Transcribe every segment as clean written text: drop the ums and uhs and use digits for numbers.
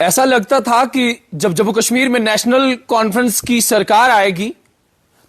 ऐसा लगता था कि जब जम्मू कश्मीर में नेशनल कॉन्फ्रेंस की सरकार आएगी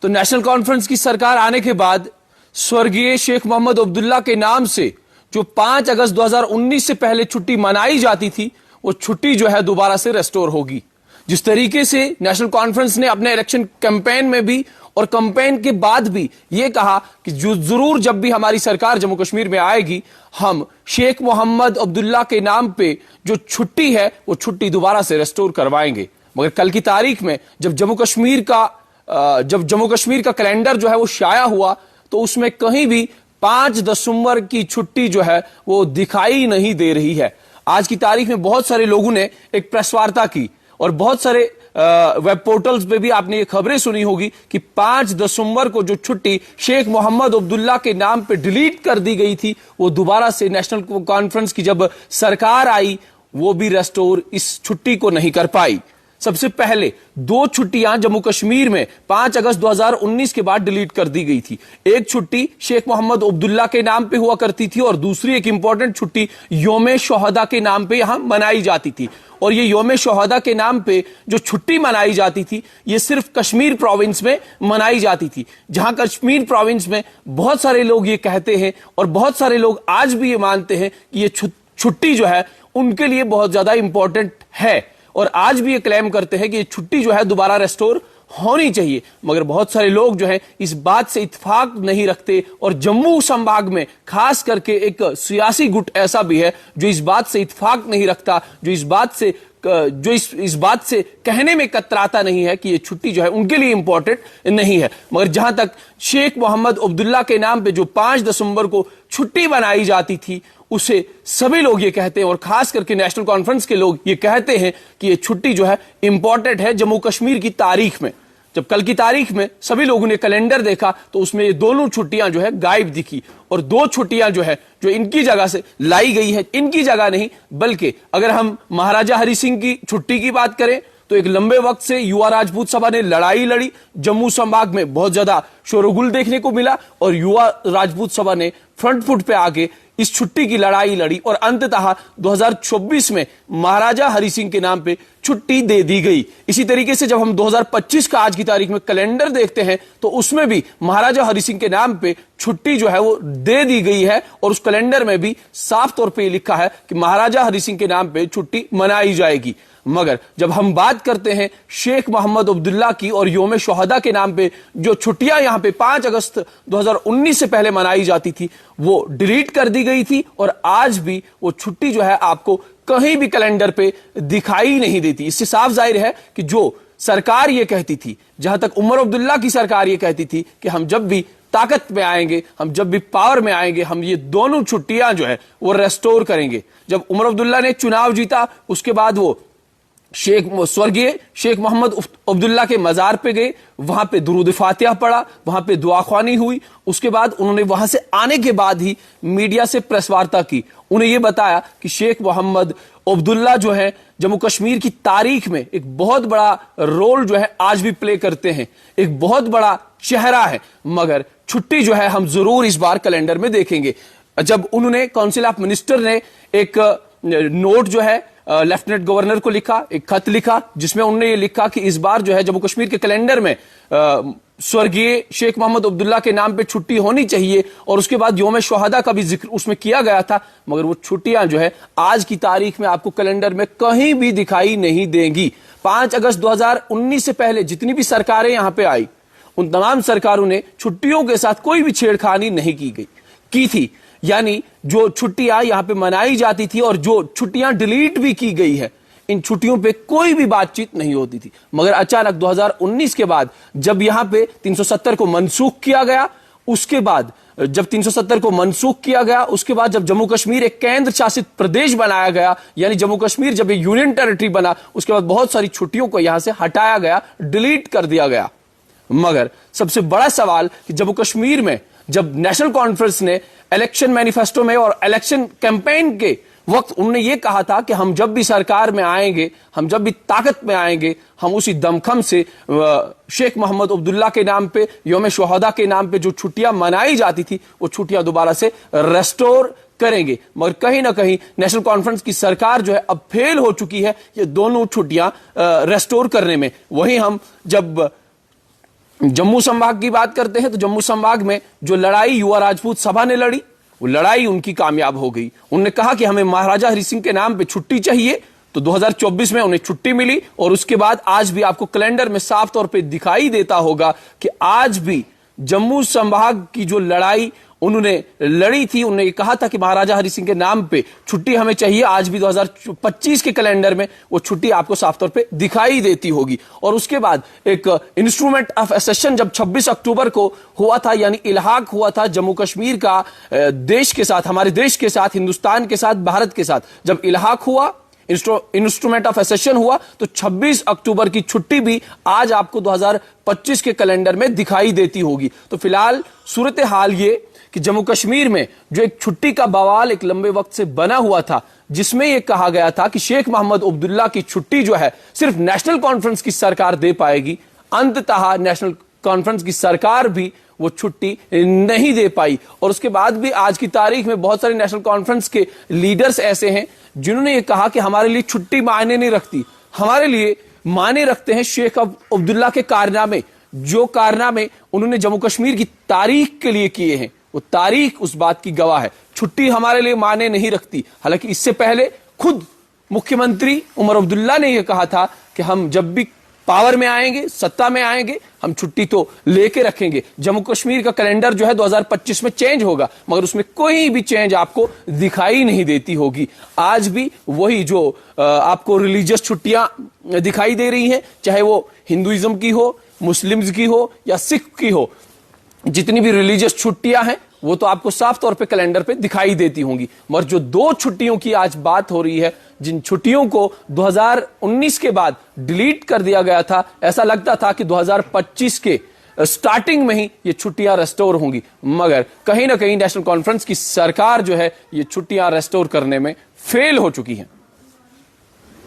तो नेशनल कॉन्फ्रेंस की सरकार आने के बाद स्वर्गीय शेख मोहम्मद अब्दुल्ला के नाम से जो 5 अगस्त 2019 से पहले छुट्टी मनाई जाती थी वो छुट्टी जो है दोबारा से रेस्टोर होगी। जिस तरीके से नेशनल कॉन्फ्रेंस ने अपने इलेक्शन कैंपेन में भी और कैंपेन के बाद भी यह कहा कि जरूर जब भी हमारी सरकार जम्मू कश्मीर में आएगी हम शेख मोहम्मद अब्दुल्ला के नाम पे जो छुट्टी है वो छुट्टी दोबारा से रेस्टोर करवाएंगे। मगर कल की तारीख में जब जम्मू कश्मीर का कैलेंडर जो है वो शाया हुआ तो उसमें कहीं भी 5 दिसंबर की छुट्टी जो है वो दिखाई नहीं दे रही है। आज की तारीख में बहुत सारे लोगों ने एक प्रेस वार्ता की और बहुत सारे वेब पोर्टल्स पे भी आपने ये खबरें सुनी होगी कि 5 दिसंबर को जो छुट्टी शेख मोहम्मद अब्दुल्ला के नाम पे डिलीट कर दी गई थी वो दोबारा से नेशनल कॉन्फ्रेंस की जब सरकार आई वो भी रेस्टोर इस छुट्टी को नहीं कर पाई। सबसे पहले 2 छुट्टियां जम्मू कश्मीर में 5 अगस्त 2019 के बाद डिलीट कर दी गई थी। एक छुट्टी शेख मोहम्मद अब्दुल्ला के नाम पे हुआ करती थी और दूसरी एक इंपॉर्टेंट छुट्टी योम शोहदा के नाम पे यहां मनाई जाती थी। और ये योम शोहदा के नाम पे जो छुट्टी मनाई जाती थी ये सिर्फ कश्मीर प्रोविंस में मनाई जाती थी, जहां कश्मीर प्रोविंस में बहुत सारे लोग ये कहते हैं और बहुत सारे लोग आज भी ये मानते हैं कि ये छुट्टी जो है उनके लिए बहुत ज्यादा इंपॉर्टेंट है और आज भी ये क्लेम करते हैं कि ये छुट्टी जो है दोबारा रेस्टोर होनी चाहिए। मगर बहुत सारे लोग जो है इस बात से इत्तेफाक नहीं रखते और जम्मू संभाग में खास करके एक सियासी गुट ऐसा भी है जो इस बात से इत्तेफाक नहीं रखता, जो इस बात से कहने में कतराता नहीं है कि ये छुट्टी जो है उनके लिए इंपॉर्टेंट नहीं है। मगर जहां तक शेख मोहम्मद अब्दुल्ला के नाम पे जो 5 दिसंबर को छुट्टी बनाई जाती थी उसे सभी लोग ये कहते हैं और खास करके नेशनल कॉन्फ्रेंस के लोग ये कहते हैं कि ये छुट्टी जो है इंपॉर्टेंट है जम्मू कश्मीर की तारीख में। जब कल की तारीख में सभी लोगों ने कैलेंडर देखा तो उसमें ये दोनों छुट्टियां जो है गायब दिखी और 2 छुट्टियां जो है जो इनकी जगह से लाई गई है, इनकी जगह नहीं बल्कि अगर हम महाराजा हरि सिंह की छुट्टी की बात करें तो एक लंबे वक्त से युवा राजपूत सभा ने लड़ाई लड़ी, जम्मू संभाग में बहुत ज्यादा शोरगुल देखने को मिला और युवा राजपूत सभा ने फ्रंट फुट पे आके इस छुट्टी की लड़ाई लड़ी और अंततः 2024 में महाराजा हरि सिंह के नाम पे छुट्टी दे दी गई। इसी तरीके से जब हम 2025 का आज की तारीख में कैलेंडर देखते हैं तो उसमें भी महाराजा हरि सिंह के नाम पे छुट्टी जो है वो दे दी गई है और उस कैलेंडर में भी साफ तौर पे लिखा है कि महाराजा हरि सिंह के नाम पे छुट्टी मनाई जाएगी। मगर जब हम बात करते हैं शेख मोहम्मद अब्दुल्ला की और योम शोहदा के नाम पे जो छुट्टियां यहां पे 5 अगस्त 2019 से पहले मनाई जाती थी वो डिलीट कर दी गई थी और आज भी वो छुट्टी जो है आपको कहीं भी कैलेंडर पे दिखाई नहीं देती। इससे साफ जाहिर है कि जो सरकार ये कहती थी, जहां तक उमर अब्दुल्ला की सरकार ये कहती थी कि हम जब भी ताकत में आएंगे, हम जब भी पावर में आएंगे, हम ये दोनों छुट्टियां जो है वो रेस्टोर करेंगे। जब उमर अब्दुल्ला ने चुनाव जीता उसके बाद वो स्वर्गीय शेख मोहम्मद अब्दुल्ला के मजार पे गए, वहां पे दुरूद फातिहा पढ़ा, वहां पे दुआ ख्वानी हुई। उसके बाद उन्होंने वहां से आने के बाद ही मीडिया से प्रेस वार्ता की। उन्हें यह बताया कि शेख मोहम्मद अब्दुल्ला जो है जम्मू कश्मीर की तारीख में एक बहुत बड़ा रोल जो है आज भी प्ले करते हैं, एक बहुत बड़ा चेहरा है, मगर छुट्टी जो है हम जरूर इस बार कैलेंडर में देखेंगे। जब उन्होंने काउंसिल ऑफ मिनिस्टर ने एक नोट जो है लेफ्टिनेंट गवर्नर को लिखा, एक खत लिखा जिसमें उन्होंने ये लिखा कि इस बार जो है जम्मू कश्मीर के कैलेंडर में स्वर्गीय शेख मोहम्मद अब्दुल्ला के नाम पे छुट्टी होनी चाहिए और उसके बाद योम शोहदा का भी जिक्र उसमें किया गया था, मगर वो छुट्टियां जो है आज की तारीख में आपको कैलेंडर में कहीं भी दिखाई नहीं देंगी। 5 अगस्त 2019 से पहले जितनी भी सरकारें यहां पे आई उन तमाम सरकारों ने छुट्टियों के साथ कोई भी छेड़खानी नहीं की थी, यानी जो छुट्टियां यहां पे मनाई जाती थी और जो छुट्टियां डिलीट भी की गई है इन छुट्टियों पे कोई भी बातचीत नहीं होती थी। मगर अचानक 2019 के बाद जब यहां पे 370 को मनसूख किया गया, उसके बाद जब 370 को मनसूख किया गया उसके बाद जब जम्मू कश्मीर एक केंद्र शासित प्रदेश बनाया गया, यानी जम्मू कश्मीर जब एक यूनियन टेरिटरी बना, उसके बाद बहुत सारी छुट्टियों को यहां से हटाया गया, डिलीट कर दिया गया। मगर सबसे बड़ा सवाल कि जम्मू कश्मीर में जब नेशनल कॉन्फ्रेंस ने इलेक्शन मैनिफेस्टो में और इलेक्शन कैंपेन के वक्त उन्होंने ये कहा था कि हम जब भी सरकार में आएंगे, हम जब भी ताकत में आएंगे, हम उसी दमखम से शेख मोहम्मद अब्दुल्ला के नाम पे, योम शोहदा के नाम पे जो छुट्टियां मनाई जाती थी वो छुट्टियां दोबारा से रेस्टोर करेंगे। मगर कहीं ना कहीं नेशनल कॉन्फ्रेंस की सरकार जो है अब फेल हो चुकी है ये दोनों छुट्टियां रेस्टोर करने में। वहीं हम जब जम्मू संभाग की बात करते हैं तो जम्मू संभाग में जो लड़ाई युवा राजपूत सभा ने लड़ी, वो लड़ाई उनकी कामयाब हो गई। उन्होंने कहा कि हमें महाराजा हरि सिंह के नाम पे छुट्टी चाहिए, तो 2024 में उन्हें छुट्टी मिली। और उसके बाद आज भी आपको कैलेंडर में साफ तौर पे दिखाई देता होगा कि आज भी जम्मू संभाग की जो लड़ाई उन्होंने लड़ी थी, उन्होंने कहा था कि महाराजा हरि सिंह के नाम पे छुट्टी हमें चाहिए। आज भी 2025 के कैलेंडर में वो छुट्टी आपको साफ तौर पे दिखाई देती होगी। और उसके बाद एक इंस्ट्रूमेंट ऑफ एसेशन जब 26 अक्टूबर को हुआ था, यानी इल्हाक हुआ था जम्मू कश्मीर का देश के साथ, हमारे देश के साथ, हिंदुस्तान के साथ, भारत के साथ, जब इल्हाक हुआ, इंस्ट्रूमेंट ऑफ एसेशन हुआ, तो 26 अक्टूबर की छुट्टी भी आज आपको 2025 के कैलेंडर में दिखाई देती होगी। तो फिलहाल सूरत हाल ये कि जम्मू कश्मीर में जो एक छुट्टी का बवाल एक लंबे वक्त से बना हुआ था, जिसमें यह कहा गया था कि शेख मोहम्मद अब्दुल्ला की छुट्टी जो है सिर्फ नेशनल कॉन्फ्रेंस की सरकार दे पाएगी, अंततः नेशनल कॉन्फ्रेंस की सरकार भी वो छुट्टी नहीं दे पाई। और उसके बाद भी आज की तारीख में बहुत सारे नेशनल कॉन्फ्रेंस के लीडर्स ऐसे हैं जिन्होंने ये कहा कि हमारे लिए छुट्टी मायने नहीं रखती, हमारे लिए मायने रखते हैं शेख अब्दुल्ला के कारनामे। जो कारनामे उन्होंने जम्मू कश्मीर की तारीख के लिए किए हैं, वो तारीख उस बात की गवाह है। छुट्टी हमारे लिए मायने नहीं रखती। हालांकि इससे पहले खुद मुख्यमंत्री उमर अब्दुल्ला ने यह कहा था कि हम जब भी पावर में आएंगे, सत्ता में आएंगे, हम छुट्टी तो लेके रखेंगे। जम्मू कश्मीर का कैलेंडर जो है 2025 में चेंज होगा, मगर उसमें कोई भी चेंज आपको दिखाई नहीं देती होगी। आज भी वही जो आपको रिलीजियस छुट्टियां दिखाई दे रही हैं, चाहे वो हिंदुइज्म की हो, मुस्लिम्स की हो या सिख की हो, जितनी भी रिलीजियस छुट्टियां हैं वो तो आपको साफ तौर पे कैलेंडर पे दिखाई देती होंगी। मगर जो दो छुट्टियों की आज बात हो रही है, जिन छुट्टियों को 2019 के बाद डिलीट कर दिया गया था, ऐसा लगता था कि 2025 के स्टार्टिंग में ही ये छुट्टियां रेस्टोर होंगी, मगर कहीं ना कहीं नेशनल कॉन्फ्रेंस की सरकार जो है ये छुट्टियां रेस्टोर करने में फेल हो चुकी है।